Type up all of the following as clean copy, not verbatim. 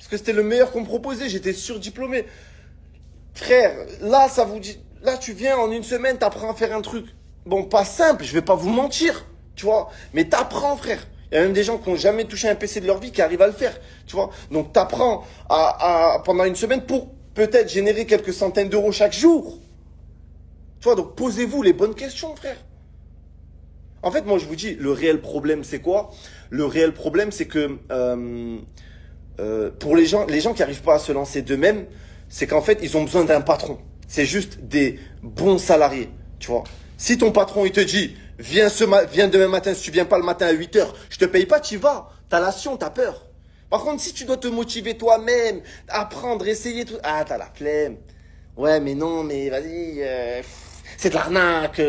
Parce que c'était le meilleur qu'on me proposait, j'étais surdiplômé. Frère, là, ça vous dit, là, tu viens en une semaine, t'apprends à faire un truc. Bon, pas simple, je vais pas vous mentir, tu vois. Mais t'apprends, frère. Il y a même des gens qui n'ont jamais touché un PC de leur vie qui arrivent à le faire, tu vois. Donc, t'apprends pendant une semaine pour peut-être générer quelques centaines d'euros chaque jour. Tu vois, donc posez-vous les bonnes questions, frère. En fait, moi, je vous dis, le réel problème, c'est quoi? Le réel problème, c'est que pour les gens qui n'arrivent pas à se lancer d'eux-mêmes, c'est qu'en fait, ils ont besoin d'un patron. C'est juste des bons salariés, tu vois. Si ton patron, il te dit, viens demain matin, si tu viens pas le matin à 8 heures, je te paye pas, tu y vas. T'as la sion, t'as peur. Par contre, si tu dois te motiver toi-même, apprendre, essayer tout, ah, t'as la flemme. Ouais, mais non, mais vas-y, c'est de l'arnaque.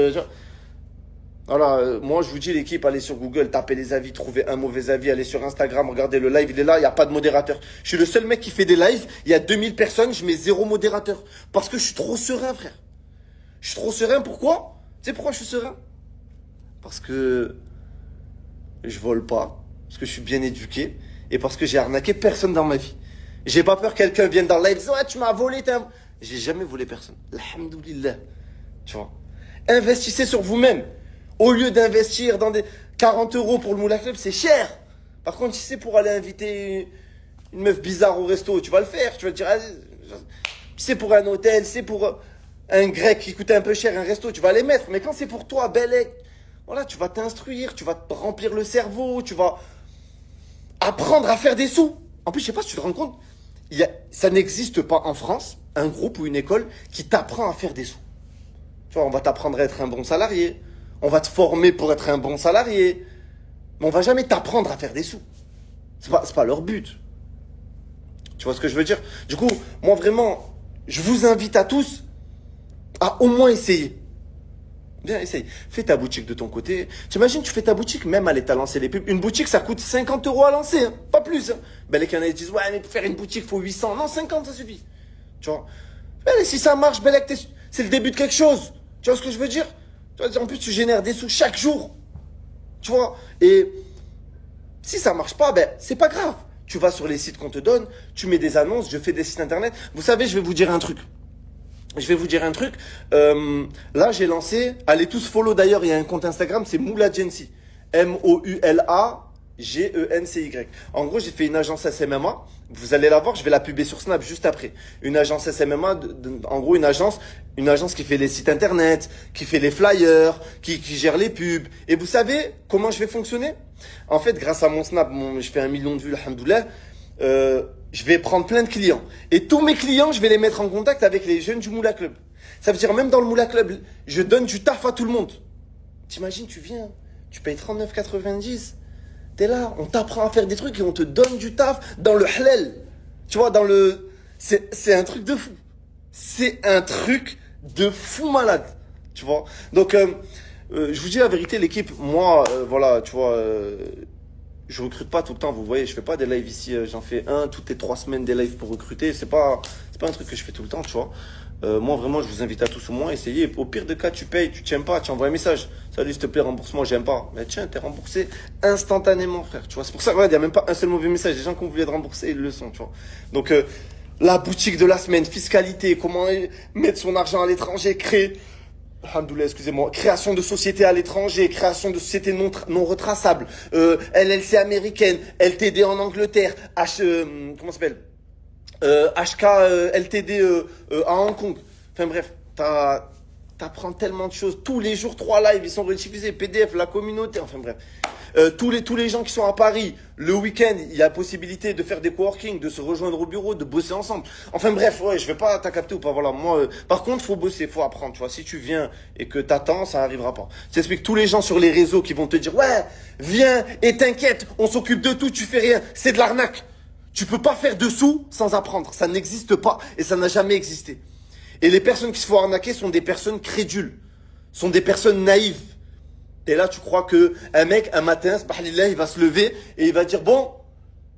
Voilà, moi je vous dis l'équipe, allez sur Google, tapez les avis, trouvez un mauvais avis, allez sur Instagram, regardez le live, il est là, il n'y a pas de modérateur. Je suis le seul mec qui fait des lives, il y a 2000 personnes, je mets 0 modérateur. Parce que je suis trop serein, frère. Je suis trop serein, pourquoi? Tu sais pourquoi je suis serein? Parce que je vole pas, parce que je suis bien éduqué, et parce que j'ai arnaqué personne dans ma vie. J'ai pas peur que quelqu'un vienne dans le live, ouais, tu m'as volé, j'ai jamais volé personne. Alhamdoulilah. Tu vois. Investissez sur vous-même. Au lieu d'investir dans des 40 euros pour le Moula Club, c'est cher. Par contre, si c'est pour aller inviter une meuf bizarre au resto, tu vas le faire. Tu vas te dire, c'est pour un hôtel, c'est pour un grec qui coûte un peu cher, un resto, tu vas les mettre. Mais quand c'est pour toi, Belek, voilà, tu vas t'instruire, tu vas te remplir le cerveau, tu vas apprendre à faire des sous. En plus, je sais pas si tu te rends compte, ça n'existe pas en France, un groupe ou une école qui t'apprend à faire des sous. Tu vois, on va t'apprendre à être un bon salarié. On va te former pour être un bon salarié. Mais on va jamais t'apprendre à faire des sous. C'est pas leur but. Tu vois ce que je veux dire? Du coup, moi vraiment, je vous invite à tous à au moins essayer. Bien, essaye. Fais ta boutique de ton côté. T'imagines, tu fais ta boutique, même aller t'as lancé les pubs. Une boutique, ça coûte 50 euros à lancer, hein. Pas plus. Hein. Ben, les Canadiens disent, ouais, mais pour faire une boutique, il faut 800. Non, 50, ça suffit. Tu vois? Ben, si ça marche, ben, c'est le début de quelque chose. Tu vois ce que je veux dire? En plus, tu génères des sous chaque jour. Tu vois? Et si ça marche pas, ben, c'est pas grave. Tu vas sur les sites qu'on te donne, tu mets des annonces, je fais des sites internet. Vous savez, je vais vous dire un truc. Là, j'ai lancé, allez tous follow d'ailleurs, il y a un compte Instagram, c'est Moula Gency. MOULAGENCY. En gros, j'ai fait une agence SMMA. Vous allez la voir, je vais la publier sur Snap juste après. Une agence SMMA, en gros, une agence qui fait les sites internet, qui fait les flyers, qui gère les pubs. Et vous savez comment je vais fonctionner? En fait, grâce à mon Snap, je fais 1 million de vues, alhamdoulilah. Je vais prendre plein de clients. Et tous mes clients, je vais les mettre en contact avec les jeunes du Moula Club. Ça veut dire, même dans le Moula Club, je donne du taf à tout le monde. T'imagines, tu viens, tu payes 39,90. T'es là, on t'apprend à faire des trucs et on te donne du taf dans le halal. Tu vois, c'est un truc de fou. C'est un truc de fou malade. Tu vois. Donc, je vous dis la vérité, l'équipe, moi, voilà, tu vois, je recrute pas tout le temps, vous voyez, je fais pas des lives ici, j'en fais toutes les 3 semaines des lives pour recruter, c'est pas un truc que je fais tout le temps, tu vois. Moi vraiment je vous invite à tous au moins essayer. Au pire des cas tu payes, tu tiens pas, tu envoies un message. Salut s'il te plaît, rembourse-moi, j'aime pas. Mais tiens, t'es remboursé instantanément frère, tu vois. C'est pour ça qu'il n'y a même pas un seul mauvais message. Les gens qui ont voulu te rembourser, ils le sont, tu vois. Donc la boutique de la semaine, fiscalité, comment mettre son argent à l'étranger, créer. Alhamdoulilah, excusez-moi. Création de sociétés à l'étranger, création de sociétés non retraçables, LLC américaine, LTD en Angleterre, comment ça s'appelle HK LTD à Hong Kong. Enfin bref, t'apprends tellement de choses. Tous les jours, 3 lives, ils sont rediffusés, PDF, la communauté, enfin bref. Tous les gens qui sont à Paris, le week-end, il y a la possibilité de faire des coworking, de se rejoindre au bureau, de bosser ensemble. Enfin bref, ouais, je vais pas t'acapter ou pas, voilà. Moi, par contre, faut bosser, faut apprendre, tu vois. Si tu viens et que t'attends, ça arrivera pas. J'explique tous les gens sur les réseaux qui vont te dire, ouais, viens et t'inquiète, on s'occupe de tout, tu fais rien. C'est de l'arnaque. Tu peux pas faire de sous sans apprendre. Ça n'existe pas et ça n'a jamais existé. Et les personnes qui se font arnaquer sont des personnes crédules, sont des personnes naïves. Et là, tu crois que un mec, un matin, subhanallah, il va se lever et il va dire, bon,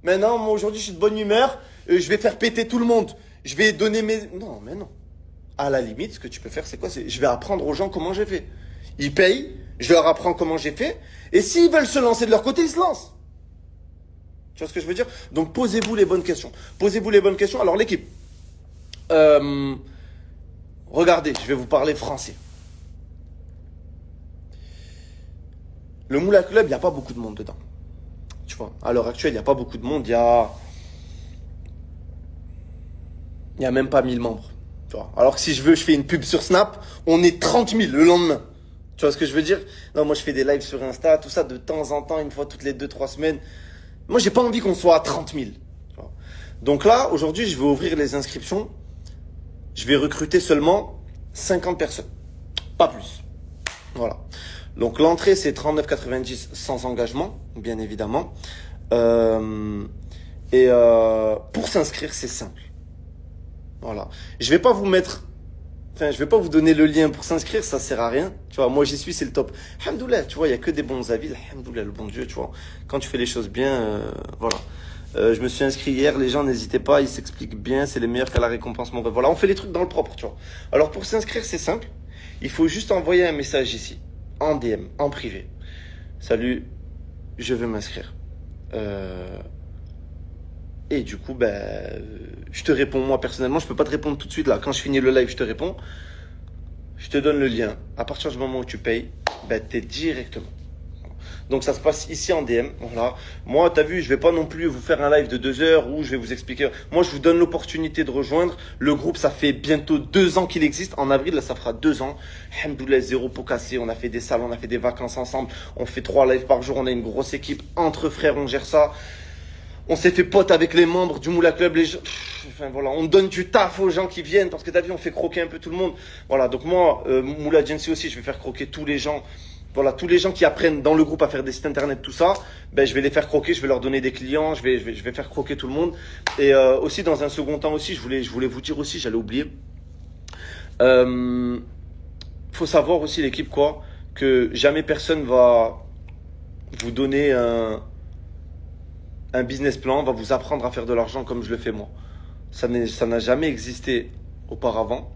maintenant, moi, aujourd'hui, je suis de bonne humeur, je vais faire péter tout le monde. Je vais donner mes... Non, mais non. À la limite, ce que tu peux faire, c'est quoi? Je vais apprendre aux gens comment j'ai fait. Ils payent, je leur apprends comment j'ai fait. Et s'ils veulent se lancer de leur côté, ils se lancent. Tu vois ce que je veux dire? Donc, posez-vous les bonnes questions. Posez-vous les bonnes questions. Alors, l'équipe, regardez, je vais vous parler français. Le Moula Club, il n'y a pas beaucoup de monde dedans. Tu vois, à l'heure actuelle, il n'y a pas beaucoup de monde. Il y a même pas 1000 membres. Tu vois. Alors que si je veux, je fais une pub sur Snap, on est 30 000 le lendemain. Tu vois ce que je veux dire? Non, moi, je fais des lives sur Insta, tout ça, de temps en temps, une fois toutes les 2-3 semaines. Moi, j'ai pas envie qu'on soit à 30 000. Tu vois. Donc là, aujourd'hui, je vais ouvrir les inscriptions. Je vais recruter seulement 50 personnes. Pas plus. Voilà. Donc l'entrée, c'est 39,90 sans engagement, bien évidemment. Pour s'inscrire, c'est simple. Voilà. Je vais pas vous mettre, enfin, je vais pas vous donner le lien pour s'inscrire, ça sert à rien. Tu vois, moi j'y suis, c'est le top. Alhamdoulilah, tu vois, il y a que des bons avis. Alhamdoulilah, le bon Dieu, tu vois. Quand tu fais les choses bien, voilà. Je me suis inscrit hier, les gens n'hésitez pas, ils s'expliquent bien, c'est les meilleurs qu'à la récompense. Mon rêve. Voilà, on fait les trucs dans le propre, tu vois. Alors pour s'inscrire, c'est simple. Il faut juste envoyer un message ici, en DM, en privé. Salut, je veux m'inscrire. Et du coup, je te réponds moi personnellement. Je peux pas te répondre tout de suite là. Quand je finis le live, je te réponds. Je te donne le lien. À partir du moment où tu payes, t'es directement. Donc ça se passe ici en DM. Voilà. Moi, t'as vu, je vais pas non plus vous faire un live de 2 heures où je vais vous expliquer. Moi, je vous donne l'opportunité de rejoindre le groupe. Ça fait bientôt 2 ans qu'il existe. En avril, là, ça fera 2 ans. Alhamdoulilah, zéro pot cassé. On a fait des salles, on a fait des vacances ensemble. On fait 3 lives par jour. On a une grosse équipe. Entre frères, on gère ça. On s'est fait pote avec les membres du Moula Club. Enfin voilà, on donne du taf aux gens qui viennent parce que t'as vu, on fait croquer un peu tout le monde. Voilà, donc moi, Moula Agency aussi, je vais faire croquer tous les gens. Voilà, tous les gens qui apprennent dans le groupe à faire des sites internet, tout ça, je vais les faire croquer, je vais leur donner des clients, je vais faire croquer tout le monde. Et aussi, dans un second temps aussi, je voulais vous dire aussi, j'allais oublier. Faut savoir aussi l'équipe que jamais personne va vous donner un business plan, va vous apprendre à faire de l'argent comme je le fais moi. Ça n'a jamais existé auparavant.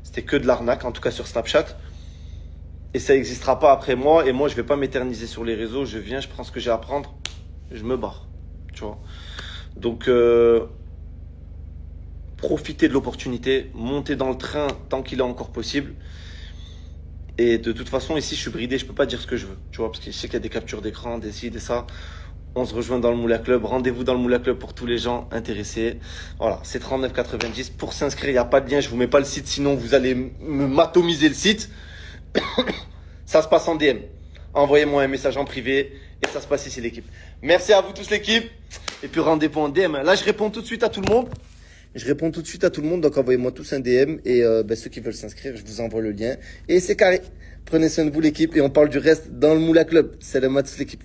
C'était que de l'arnaque, en tout cas sur Snapchat. Et ça n'existera pas après moi. Et moi, je vais pas m'éterniser sur les réseaux. Je viens, je prends ce que j'ai à prendre, je me barre. Tu vois. Donc, profitez de l'opportunité, montez dans le train tant qu'il est encore possible. Et de toute façon, ici, je suis bridé, je peux pas dire ce que je veux. Tu vois, parce que je sais qu'il y a des captures d'écran, des ci, des ça. On se rejoint dans le Moula Club. Rendez-vous dans le Moula Club pour tous les gens intéressés. Voilà, c'est 39,90. Pour s'inscrire, il n'y a pas de lien. Je vous mets pas le site, sinon vous allez me matomiser le site. Ça se passe en DM. Envoyez-moi un message en privé et ça se passe ici, l'équipe. Merci à vous tous, l'équipe. Et puis rendez-vous en DM. Là, je réponds tout de suite à tout le monde. Donc envoyez-moi tous un DM. Et ceux qui veulent s'inscrire, je vous envoie le lien. Et c'est carré. Prenez soin de vous, l'équipe. Et on parle du reste dans le Moula Club. Salam à tous, l'équipe.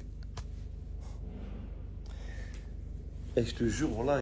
Et je te jure, là.